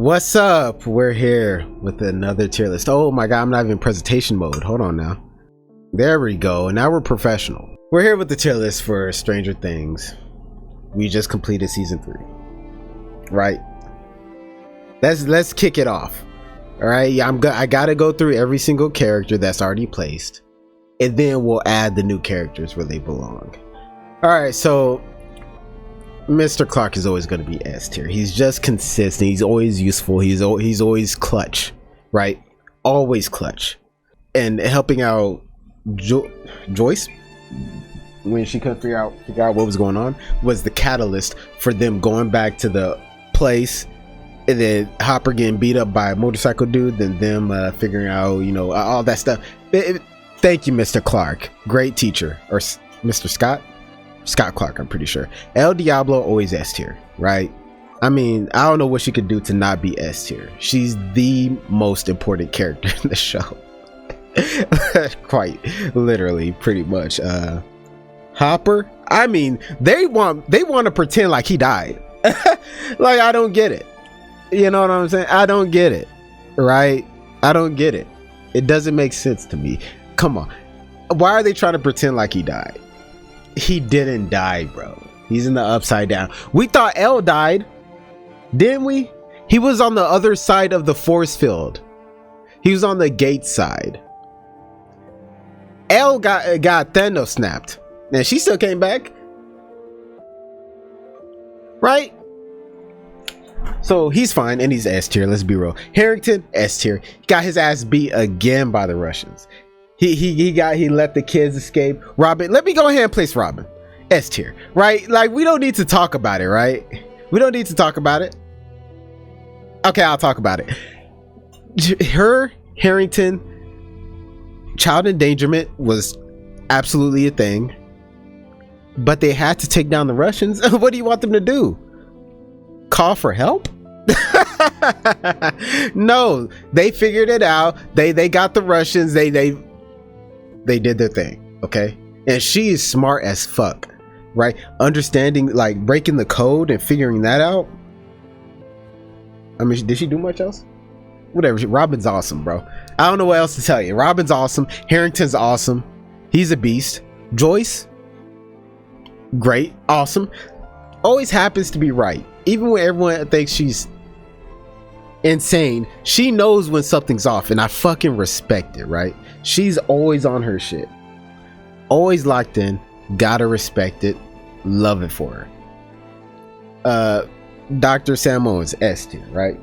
What's up? We're here with another tier list. Oh my god, I'm not even in presentation mode. Hold on now. There we go. Now we're professional. We're here with the tier list for Stranger Things. We just completed season 3. Right? Let's kick it off. All right, I gotta go through every single character that's already placed, and then we'll add the new characters where they belong. All right, so Mr. Clark is always going to be S tier. He's just consistent. He's always useful. He's always clutch, right? Always clutch, and helping out Joyce when she couldn't figure out what was going on was the catalyst for them going back to the place, and then Hopper getting beat up by a motorcycle dude, then them figuring out, all that stuff. Thank you, Mr. Clark. Great teacher. Or Mr. Scott Clark, I'm pretty sure. El Diablo, always S tier, right? I mean, I don't know what she could do to not be S tier. She's the most important character in the show. Quite literally, pretty much. Hopper, I mean, they want to pretend like he died. Like, I don't get it. You know what I'm saying? I don't get it, right? I don't get it. It doesn't make sense to me. Come on. Why are they trying to pretend like he died? He didn't die, bro. He's in the upside down. We thought Elle died, didn't we? He was on the other side of the force field. He was on the gate side. Elle got Thanos snapped, and she still came back, right? So he's fine, and he's S tier. Let's be real. Harrington, S tier. Got his ass beat again by the Russians. He let the kids escape. Robin, let me go ahead and place Robin. S tier, right? Like, we don't need to talk about it, right? We don't need to talk about it. Okay, I'll talk about it. Her, Harrington, child endangerment was absolutely a thing. But they had to take down the Russians. What do you want them to do? Call for help? No, they figured it out. They got the Russians. They did their thing, okay? And she is smart as fuck, right? Understanding, like, breaking the code and figuring that out. I mean, did she do much else? Whatever. Robin's awesome, bro. I don't know what else to tell you. Robin's awesome. Harrington's awesome. He's a beast. Joyce, great, awesome. Always happens to be right. Even when everyone thinks she's insane, she knows when something's off, and I fucking respect it, right? She's always on her shit, always locked in. Gotta respect it. Love it for her. Dr. Sam Owens, S tier, right?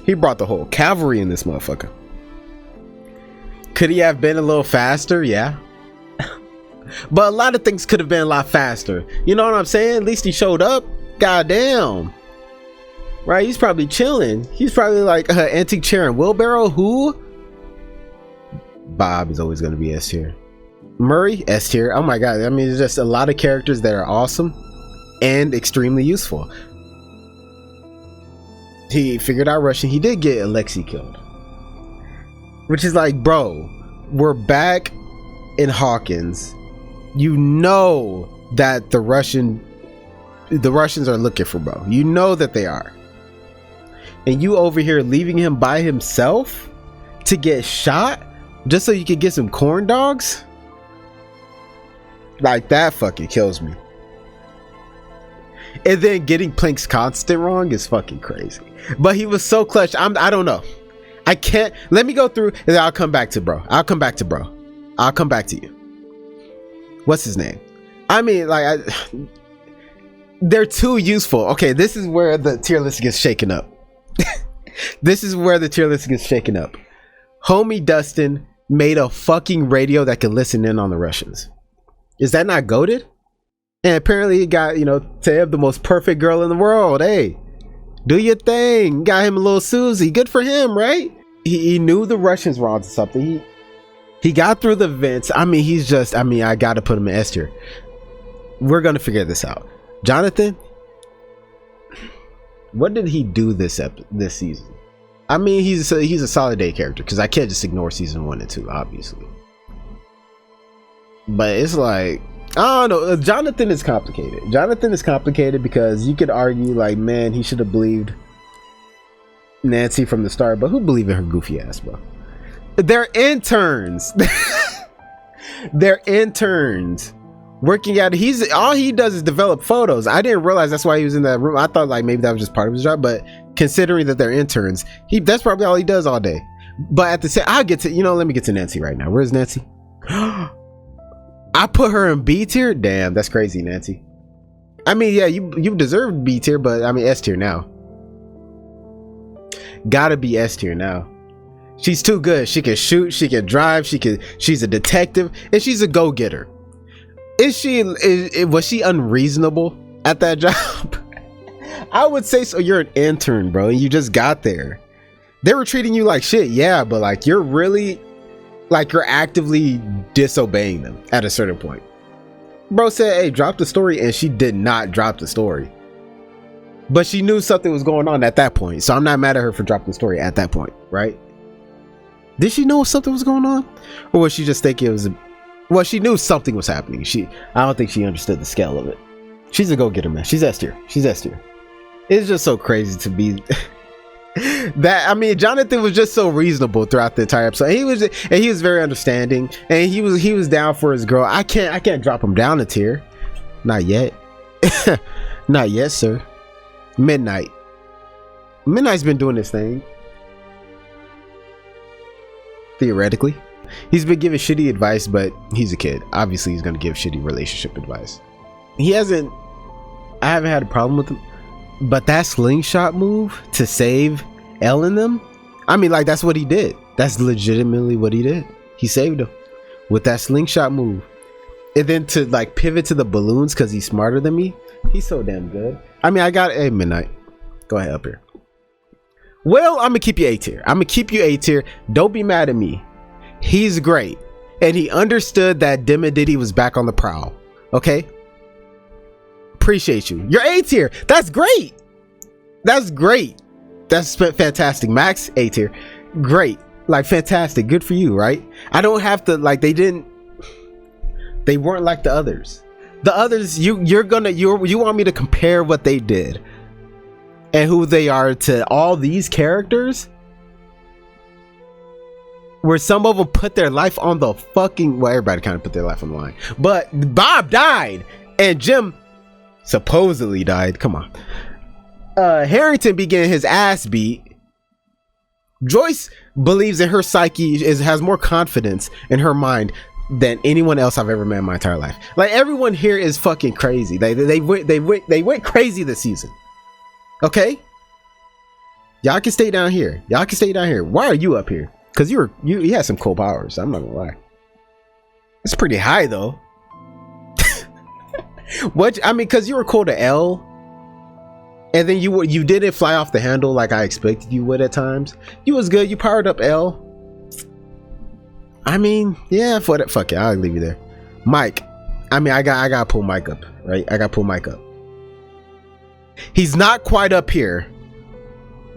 He brought the whole cavalry in this motherfucker. Could he have been a little faster? Yeah. But a lot of things could have been a lot faster. You know what I'm saying? At least he showed up. Goddamn. Right? He's probably chilling. He's probably like antique chair and wheelbarrow. Who? Bob is always going to be S tier. Murray, S tier. Oh my god. I mean, there's just a lot of characters that are awesome and extremely useful. He figured out Russian. He did get Alexei killed, which is like, bro, we're back in Hawkins. You know that the Russians are looking for bro. You know that they are. And you over here leaving him by himself to get shot just so you can get some corn dogs? Like, that fucking kills me. And then getting Plank's constant wrong is fucking crazy. But he was so clutch. I don't know. I can't. Let me go through and then I'll come back to bro. I'll come back to you. What's his name? I mean, like, they're too useful. Okay, this is where the tier list gets shaken up. Homie Dustin made a fucking radio that could listen in on the Russians. Is that not goated? And apparently he got, Tab, the most perfect girl in the world. Hey, do your thing. Got him a little Susie. Good for him, right? He knew the Russians were onto something. He got through the vents. I mean, I gotta put him in S tier. We're gonna figure this out. Jonathan, what did he do this season? I mean, he's a solid day character, because I can't just ignore season 1 and 2, obviously. But it's like, I don't know. Jonathan is complicated. Jonathan is complicated because you could argue, like, man, he should have believed Nancy from the start, but who believe in her goofy ass, bro? They're interns. They're interns working out. He's all he does is develop photos. I didn't realize that's why he was in that room. I thought like maybe that was just part of his job, but considering that they're interns, that's probably all he does all day. But at the same, I'll get to, let me get to Nancy right now. Where's Nancy? I put her in B tier. Damn, that's crazy, Nancy. I mean, yeah, you deserve B tier, but I mean S tier now. Gotta be S tier now. She's too good. She can shoot, she can drive, she's a detective, and she's a go-getter. Was she unreasonable at that job? I would say so. You're an intern, bro, and you just got there. They were treating you like shit, yeah, but like you're actively disobeying them at a certain point. Bro said, hey, drop the story, and she did not drop the story. But she knew something was going on at that point, so I'm not mad at her for dropping the story at that point, right? Did she know something was going on? Or was she just thinking it was well, she knew something was happening. I don't think she understood the scale of it. She's a go-getter, man. She's S tier. She's S tier. It's just so crazy to be that. I mean, Jonathan was just so reasonable throughout the entire episode. He was very understanding, and he was down for his girl. I can't drop him down a tier. Not yet. Not yet, sir. Midnight's been doing this thing. Theoretically, he's been giving shitty advice, but he's a kid. Obviously, he's gonna give shitty relationship advice. I haven't had a problem with him, but that slingshot move to save Elle and them, I mean, like, that's what he did. That's legitimately what he did. He saved them with that slingshot move, and then to like pivot to the balloons because he's smarter than me. He's so damn good. I mean, hey, Midnight, go ahead up here. Well, I'm gonna keep you A tier. Don't be mad at me. He's great, and he understood that Dimmadiddy was back on the prowl. Okay, appreciate you. You're A tier. That's great. That's fantastic. Max, A tier. Great, like fantastic. Good for you, right? I don't have to like. They weren't like the others. The others, you want me to compare what they did and who they are to all these characters, where some of them put their life on the fucking, well, everybody kind of put their life on the line, but Bob died and Jim supposedly died. Come on. Harrington began his ass beat. Joyce believes in her psyche, has more confidence in her mind than anyone else I've ever met in my entire life. Like, everyone here is fucking crazy. They went crazy this season. Okay, y'all can stay down here. Why are you up here? Because you had some cool powers. I'm not gonna lie. It's pretty high though. What I mean, because you were cool to Elle, and then you didn't fly off the handle like I expected you would at times. You was good. You powered up Elle. I mean, yeah, fuck it. I'll leave you there. Mike. I mean, I gotta pull Mike up, right? I gotta pull Mike up. He's not quite up here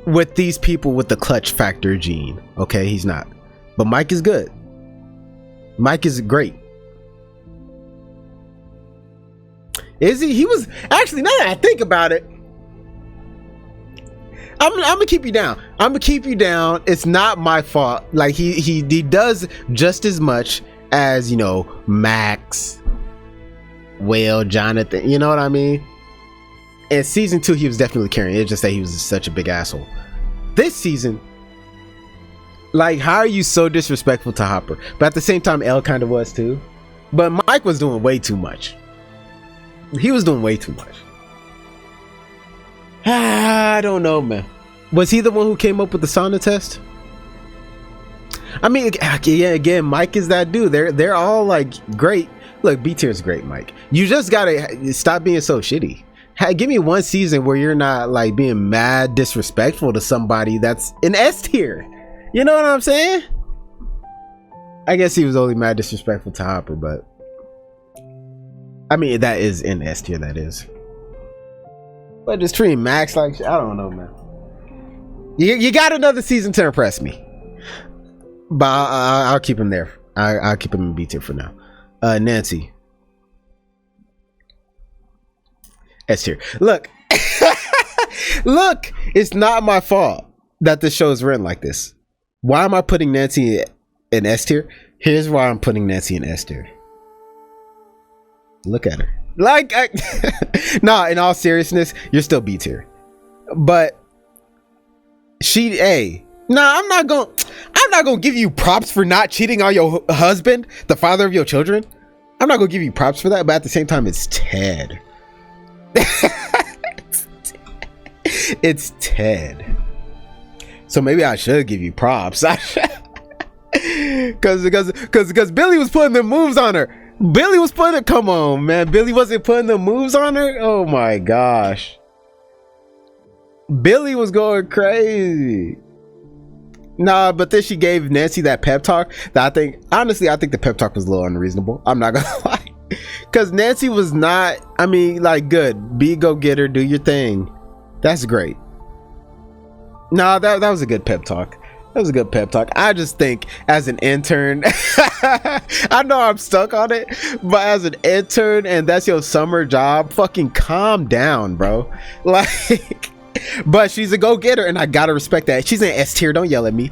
with these people with the clutch factor gene. Okay, he's not. But Mike is good. Mike is great. Is he? He was actually, now that I think about it, I'm gonna keep you down. It's not my fault. Like he does just as much as, Max, Will, Jonathan. You know what I mean? In season 2, he was definitely carrying it. It's just that he was such a big asshole. This season, like, how are you so disrespectful to Hopper? But at the same time, Elle kind of was too. But Mike was doing way too much. He was doing way too much. I don't know, man. Was he the one who came up with the sauna test? I mean, yeah, again, Mike is that dude. They're all like great. Look, B tier is great, Mike. You just gotta stop being so shitty. Give me one season where you're not like being mad disrespectful to somebody that's in S tier. You know what I'm saying? I guess he was only mad disrespectful to Hopper, but I mean, that is in S tier, that is. But just treating Max like, I don't know, man. You got another season to impress me, but I'll keep him there. I'll keep him in B tier for now. Nancy, S tier. Look, look, it's not my fault. that the show is written like this. Why am I putting Nancy in S tier? Here's why I'm putting Nancy in S tier. Look at her. Like, nah, in all seriousness, you're still B tier. But she A. Nah, I'm not gonna give you props for not cheating on your husband, the father of your children. I'm not gonna give you props for that, but at the same time, it's Ted. It's Ted. So maybe I should give you props. Because Billy was putting the moves on her. Billy was putting it. Come on, man. Billy wasn't putting the moves on her. Oh my gosh. Billy was going crazy. Nah, but then she gave Nancy that pep talk that I think the pep talk was a little unreasonable. I'm not gonna lie. Because Nancy was not, I mean, like, good. Be go get her, do your thing. That's great. Nah, that was a good pep talk. That was a good pep talk. I just think as an intern, I know I'm stuck on it, but as an intern and that's your summer job, fucking calm down, bro. Like, but she's a go-getter and I gotta respect that. She's in S tier. Don't yell at me.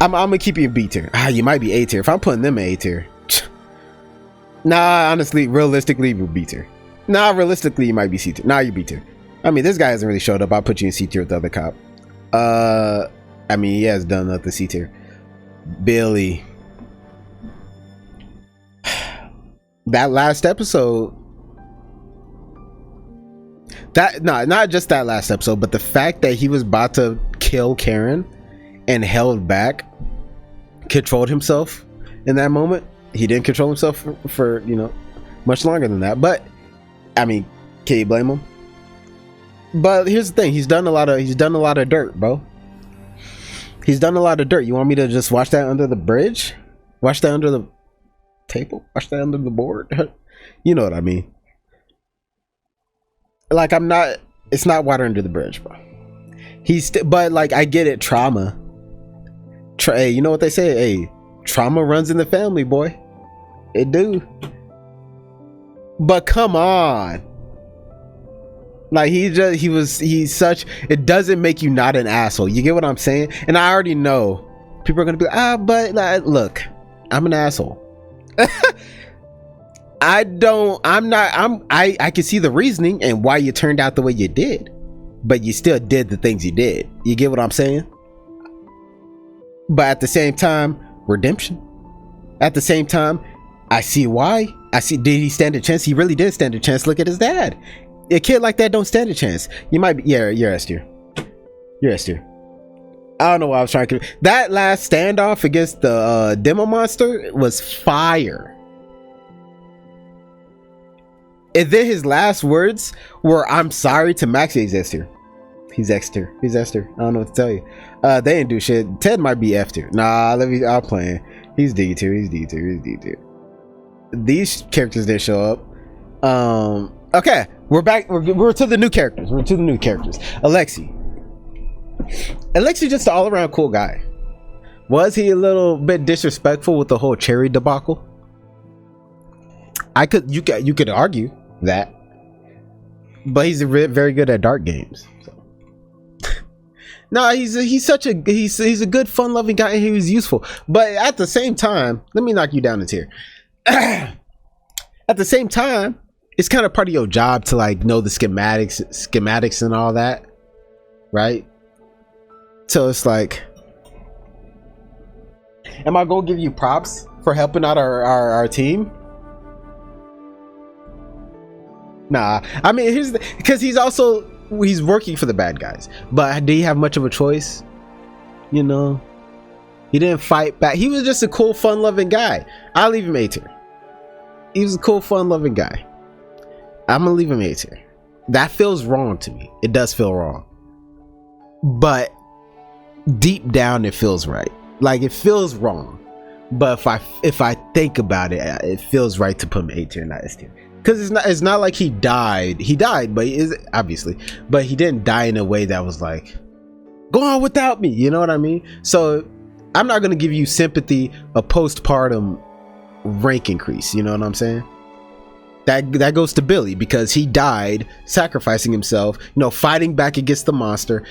I'm gonna keep you in B tier. You might be A tier. If I'm putting them in A tier. Nah, honestly, realistically, you're B tier. Nah, realistically, you might be C tier. Nah, you're B tier. I mean, this guy hasn't really showed up. I'll put you in C tier with the other cop. I mean, he has done nothing. C tier. Billy. That last episode. Not just that last episode, but the fact that he was about to kill Karen and held back, controlled himself in that moment. He didn't control himself for much longer than that. But I mean, can you blame him? But here's the thing: he's done a lot of dirt, bro. He's done a lot of dirt. You want me to just wash that under the bridge? Wash that under the table? Wash that under the board? You know what I mean? Like, it's not water under the bridge, bro. But like, I get it. Trauma. Hey, you know what they say? Hey, trauma runs in the family, boy. It do. But come on. Like, he's such, it doesn't make you not an asshole. You get what I'm saying? And I already know people are gonna be like, but like, look, I'm an asshole. I can see the reasoning and why you turned out the way you did, but you still did the things you did. You get what I'm saying? But at the same time, redemption. At the same time, I see why. Did he stand a chance? He really did stand a chance. Look at his dad. A kid like that don't stand a chance. You might be, yeah, you're S tier. You're S tier. I don't know why I was trying to. That last standoff against the demo monster was fire. And then his last words were, "I'm sorry" to Max. He's S tier. He's X tier. He's S tier. I don't know what to tell you. They didn't do shit. Ted might be F tier. Nah, I'm playing. He's D tier. He's D tier. He's D tier. These characters didn't show up. Okay, we're back. We're to the new characters. Alexi just an all-around cool guy. Was he a little bit disrespectful with the whole cherry debacle? You could argue that, but he's very good at dart games. So. No, he's a good, fun-loving guy, and he was useful. But at the same time, let me knock you down a tier. At the same time, it's kind of part of your job to like know the schematics and all that, right? So it's like, am I gonna give you props for helping out our team? Nah, I mean, because he's working for the bad guys, but did he have much of a choice? He didn't fight back. He was just a cool, fun-loving guy. I'll leave him A tier. He was a cool, fun-loving guy. I'm gonna leave him A tier. That feels wrong to me. It does feel wrong, but deep down it feels right. Like, it feels wrong, but if I think about it, it feels right to put him A tier, not S tier. Because it's not like he died, but he is, obviously, but he didn't die in a way that was like, go on without me, you know what I mean? So I'm not gonna give you sympathy a postpartum rank increase, you know what I'm saying? That goes to Billy because he died sacrificing himself, fighting back against the monster,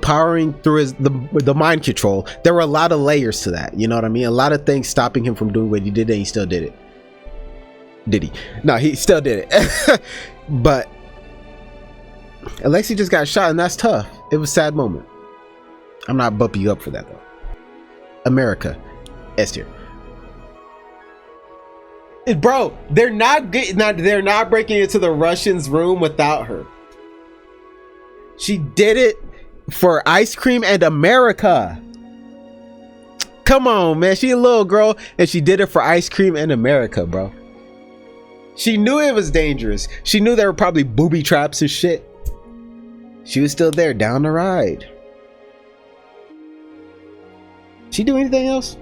powering through the mind control. There were a lot of layers to that, you know what I mean? A lot of things stopping him from doing what he did, and he still did it. Did he? No, he still did it. But Alexei just got shot, and that's tough. It was a sad moment. I'm not bumping you up for that though. America, S tier. Bro, they're not breaking into the Russians' room without her. She did it for ice cream and America. Come on, man. She a little girl and she did it for ice cream and America, bro. She knew it was dangerous. She knew there were probably booby traps and shit. She was still there down the ride. She do anything else?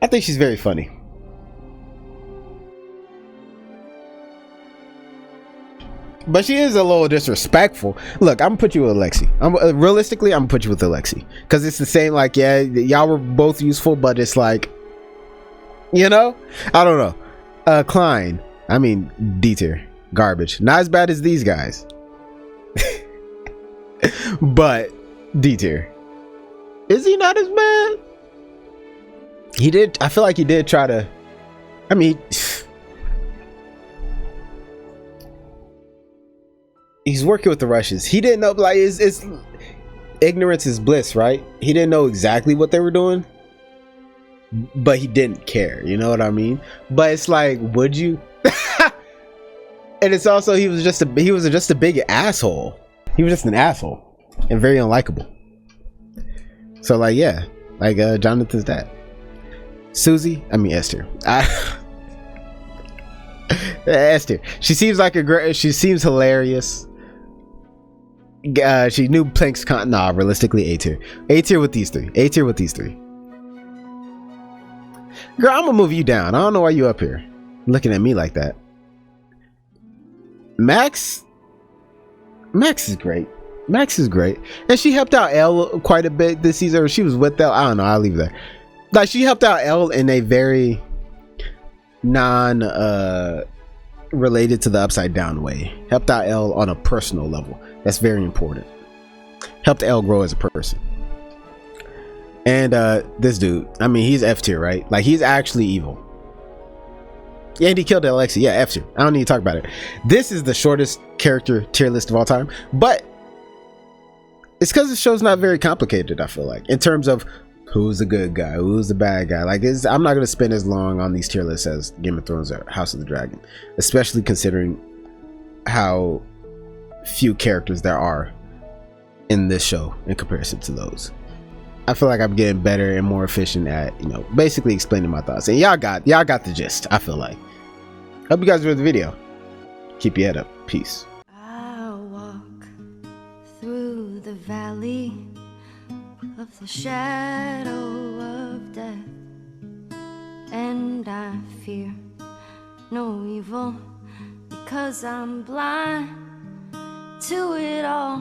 I think she's very funny. But she is a little disrespectful. Look, I'm gonna put you with Alexei. Realistically, I'm gonna put you with Alexei. Because it's the same, like, yeah, y'all were both useful, but it's like, I don't know. Klein, I mean, D tier. Garbage. Not as bad as these guys. But D tier. Is he not as bad? I feel like he did try to, I mean, he's working with the Russians. He didn't know, like, it's ignorance is bliss, right? He didn't know exactly what they were doing, but he didn't care, you know what I mean? But it's like, would you? And it's also, he was just a big asshole. He was just an asshole and very unlikable. So, like, yeah, like Jonathan's dad. Susie, I mean Esther. Esther. She seems like she seems hilarious. She knew Plank's realistically A tier. A tier with these three. A tier with these three. Girl, I'm gonna move you down. I don't know why you up here looking at me like that. Max is great. Max is great. And she helped out Elle quite a bit this season. Or she was with Elle. I don't know. I'll leave that. Like, she helped out Elle in a very related to the Upside Down way. Helped out Elle on a personal level. That's very important. Helped Elle grow as a person. And this dude, I mean, he's F tier, right? Like, he's actually evil. Yeah, and he killed Alexei. Yeah, F tier. I don't need to talk about it. This is the shortest character tier list of all time, but it's because the show's not very complicated, I feel like, in terms of who's the good guy, who's the bad guy. Like, I'm not going to spend as long on these tier lists as Game of Thrones or House of the Dragon, especially considering how few characters there are in this show in comparison to those. I feel like I'm getting better and more efficient at, basically explaining my thoughts. And y'all got the gist, I feel like. Hope you guys enjoyed the video. Keep your head up. Peace. I'll walk through the valley of the shadow of death, and I fear no evil because I'm blind to it all.